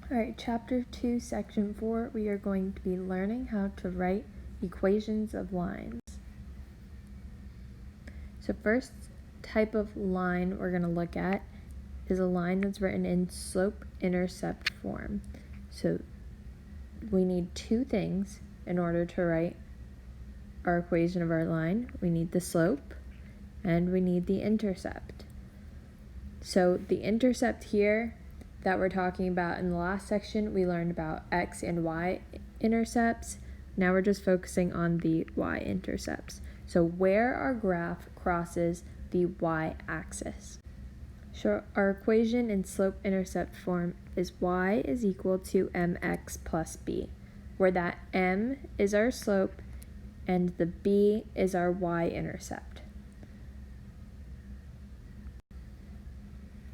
Alright, Chapter 2, Section 4, we are going to be learning how to write equations of lines. So first type of line we're going to look at is a line that's written in slope-intercept form. So we need two things in order to write our equation of our line. We need the slope and we need the intercept. So the intercept here that we're talking about in the last section, we learned about x and y intercepts. Now we're just focusing on the y-intercepts. So where our graph crosses the y-axis. So our equation in slope-intercept form is y is equal to mx plus b, where that m is our slope and the b is our y-intercept.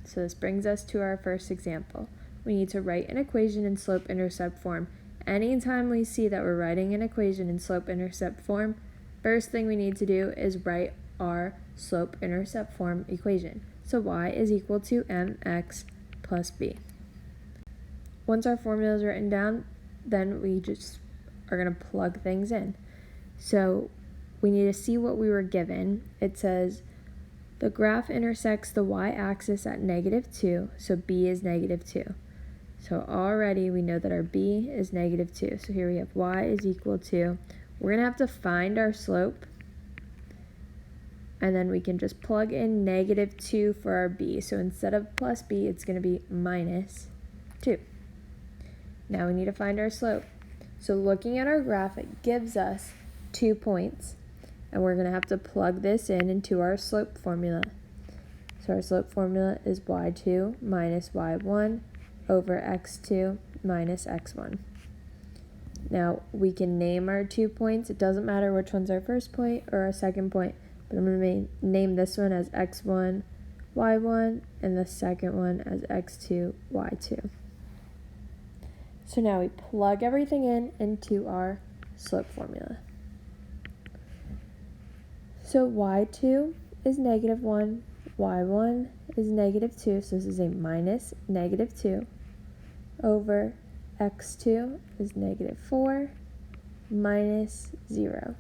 So this brings us to our first example. We need to write an equation in slope-intercept form. Anytime we see that we're writing an equation in slope-intercept form, first thing we need to do is write our slope-intercept form equation. So y is equal to mx plus b. Once our formula is written down, then we just are going to plug things in. So we need to see what we were given. It says the graph intersects the y-axis at -2, so b is -2. So already we know that our b is -2. So here we have y is equal to, we're going to have to find our slope, and then we can just plug in -2 for our b. So instead of plus b, it's going to be -2. Now we need to find our slope. So looking at our graph, it gives us 2 points. And we're going to have to plug this into our slope formula. So our slope formula is y2 minus y1 over x2 minus x1. Now we can name our 2 points. It doesn't matter which one's our first point or our second point, but I'm going to name this one as x1, y1, and the second one as x2, y2. So now we plug everything into our slope formula. So y2 is -1, y1 is -2, so this is a minus -2, over x2 is -4 minus 0.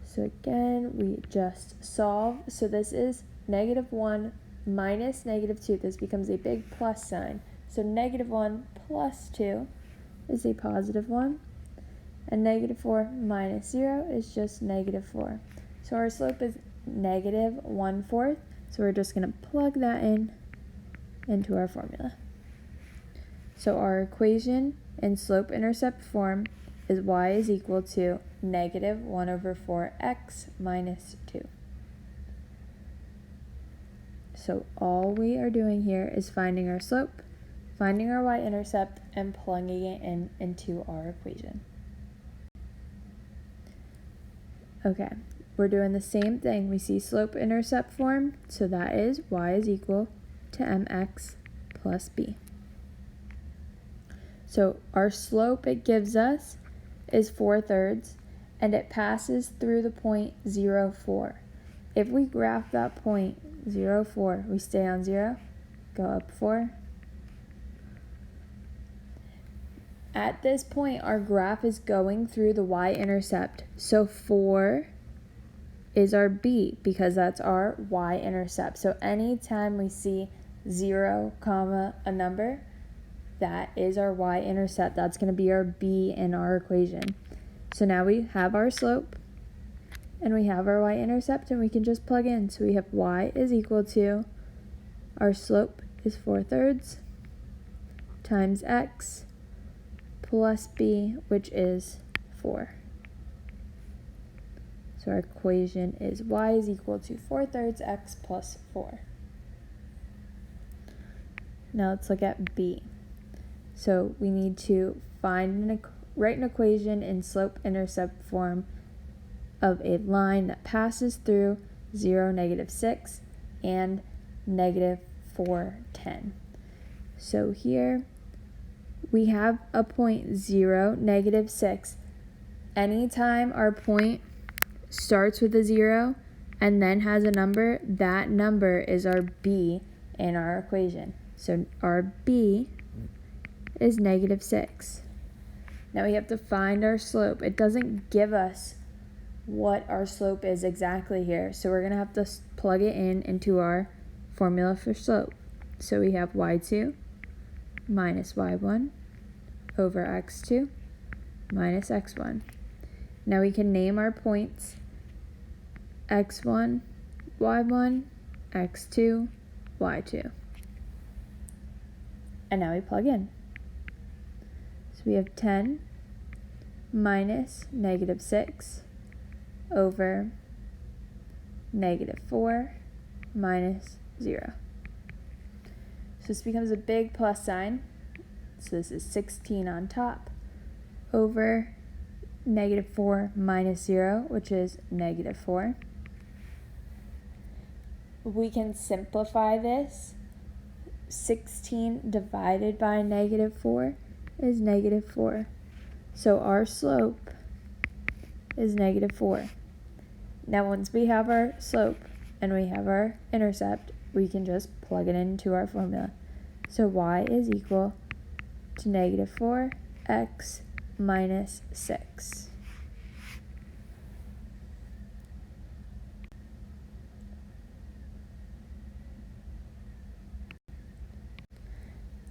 So again, we just solve. So this is -1 minus -2. This becomes a big plus sign. So -1 plus 2 is a positive 1. And -4 minus 0 is just -4. So our slope is -1/4. So we're just going to plug that into our formula. So our equation in slope-intercept form is y is equal to -1/4x minus 2. So all we are doing here is finding our slope, finding our y-intercept, and plugging it into our equation. Okay, we're doing the same thing. We see slope-intercept form, so that is y is equal to mx plus b. So our slope it gives us is 4/3, and it passes through the point 0, 4. If we graph that point 0, 4, we stay on 0, go up 4. At this point, our graph is going through the y-intercept. So 4 is our b because that's our y-intercept. So anytime we see 0, a number, that is our y-intercept. That's going to be our b in our equation. So now we have our slope and we have our y-intercept, and we can just plug in. So we have y is equal to, our slope is 4/3 times x plus b, which is 4. So our equation is y is equal to 4/3 x plus 4. Now let's look at b. So we need to write an equation in slope-intercept form of a line that passes through 0, -6, and -4, 10. So here we have a point 0, -6. Anytime our point starts with a 0 and then has a number, that number is our b in our equation. So our b is -6. Now we have to find our slope. It doesn't give us what our slope is exactly here, so we're going to have to plug it into our formula for slope. So we have y2 minus y1 over x2 minus x1. Now we can name our points x1, y1, x2, y2. And now we plug in. So we have 10 minus -6 over -4 minus 0. So this becomes a big plus sign. So this is 16 on top over -4 minus 0, which is -4. We can simplify this. 16 divided by -4 is -4. So our slope is -4. Now once we have our slope and we have our intercept, we can just plug it into our formula. So y is equal to -4x minus 6.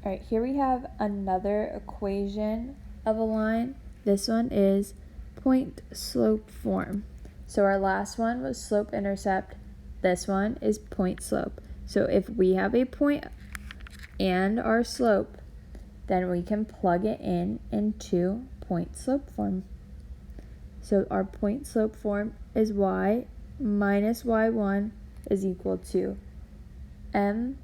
Alright, here we have another equation of a line. This one is point-slope form. So our last one was slope-intercept. This one is point-slope. So if we have a point and our slope, then we can plug it into point-slope form. So our point-slope form is y minus y1 is equal to m,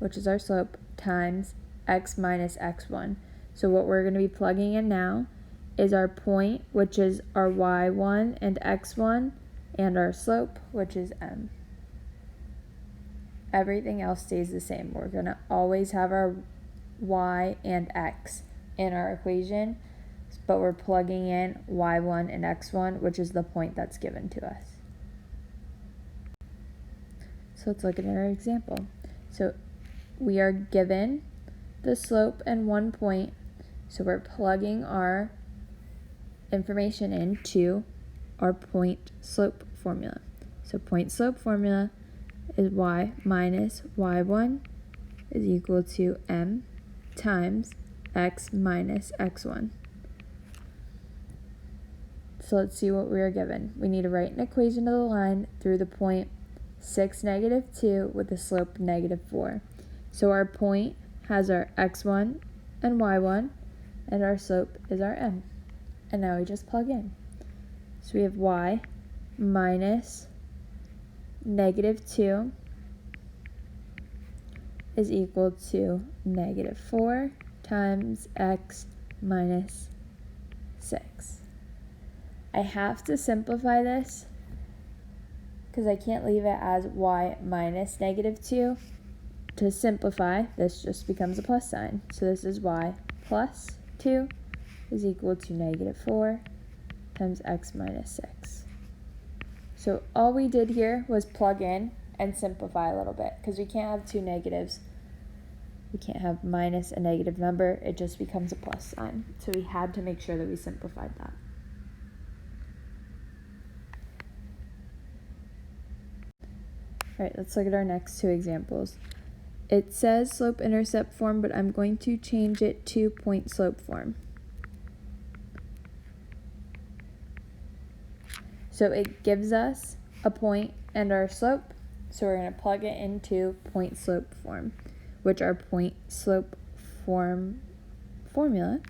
which is our slope, times x minus x1. So what we're going to be plugging in now is our point, which is our y1 and x1, and our slope, which is m. Everything else stays the same. We're going to always have our y and x in our equation, but we're plugging in y1 and x1, which is the point that's given to us. So let's look at our example. So we are given the slope and 1 point, so we're plugging our information into our point slope formula. So point slope formula is y minus y1 is equal to m times x minus x1. So let's see what we are given. We need to write an equation of the line through the point 6, -2 with the slope -4. So our point has our x1 and y1, and our slope is our m. And now we just plug in. So we have y minus -2 is equal to -4 times x minus 6. I have to simplify this because I can't leave it as y minus -2. To simplify, this just becomes a plus sign. So this is y plus 2 is equal to -4 times x minus 6. So all we did here was plug in and simplify a little bit, because we can't have two negatives. We can't have minus a negative number. It just becomes a plus sign. So we had to make sure that we simplified that. All right, let's look at our next two examples. It says slope-intercept form, but I'm going to change it to point-slope form. So it gives us a point and our slope, so we're going to plug it into point-slope form, which our point-slope formula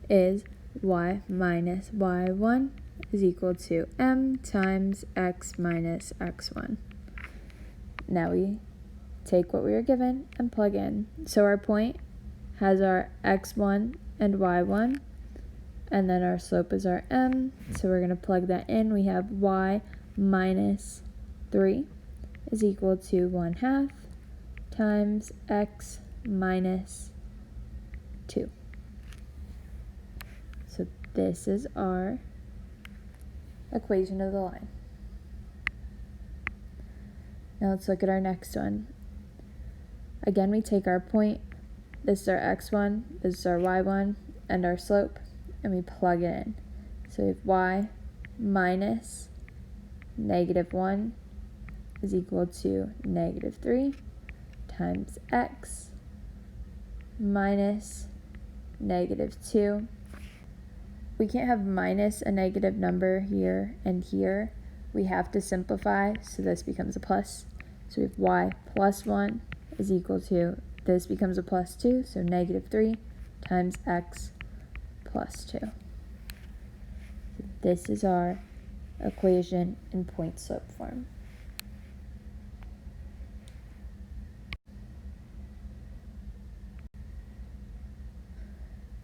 is y minus y1 is equal to m times x minus x1. Now we take what we were given and plug in. So our point has our x1 and y1, and then our slope is our m, so we're going to plug that in. We have y minus 3 is equal to 1/2 times x minus 2. So this is our equation of the line. Now let's look at our next one. Again, we take our point this is our x1, this is our y1, and our slope, and we plug it in. So we have y minus -1 is equal to -3 times x minus -2. We can't have minus a negative number here and here. We have to simplify, so this becomes a plus. So we have y plus 1 is equal to, this becomes a plus 2, so -3 times x plus 2. So this is our equation in point slope form.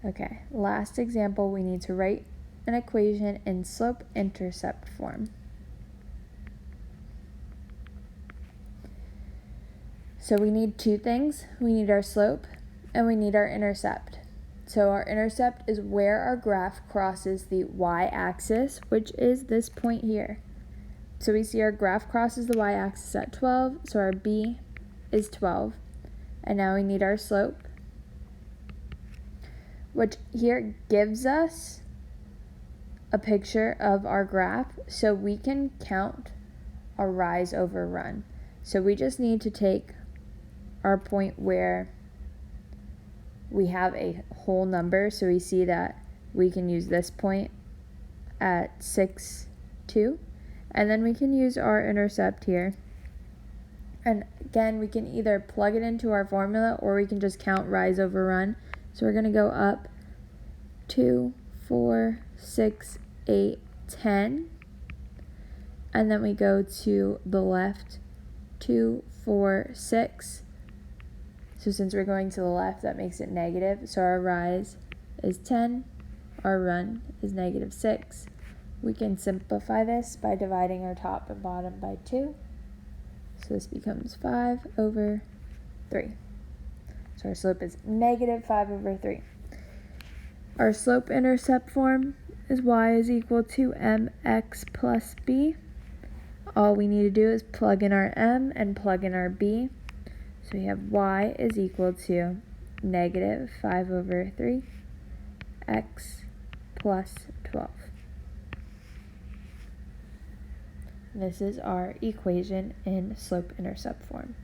Okay, last example, we need to write an equation in slope-intercept form. So we need two things. We need our slope and we need our intercept. So our intercept is where our graph crosses the y-axis, which is this point here. So we see our graph crosses the y-axis at 12, so our b is 12. And now we need our slope, which here gives us a picture of our graph, so we can count our rise over run. So we just need to take our point where we have a whole number, so we see that we can use this point at 6, 2, and then we can use our intercept here. And again, we can either plug it into our formula or we can just count rise over run. So we're going to go up 2, 4, 6, 8, 10. And then we go to the left 2, 4, 6. So since we're going to the left, that makes it negative. So our rise is 10. Our run is -6. We can simplify this by dividing our top and bottom by 2. So this becomes 5/3. So our slope is -5/3. Our slope-intercept form is y is equal to mx plus b. All we need to do is plug in our m and plug in our b. So we have y is equal to -5/3 x plus 12. This is our equation in slope-intercept form.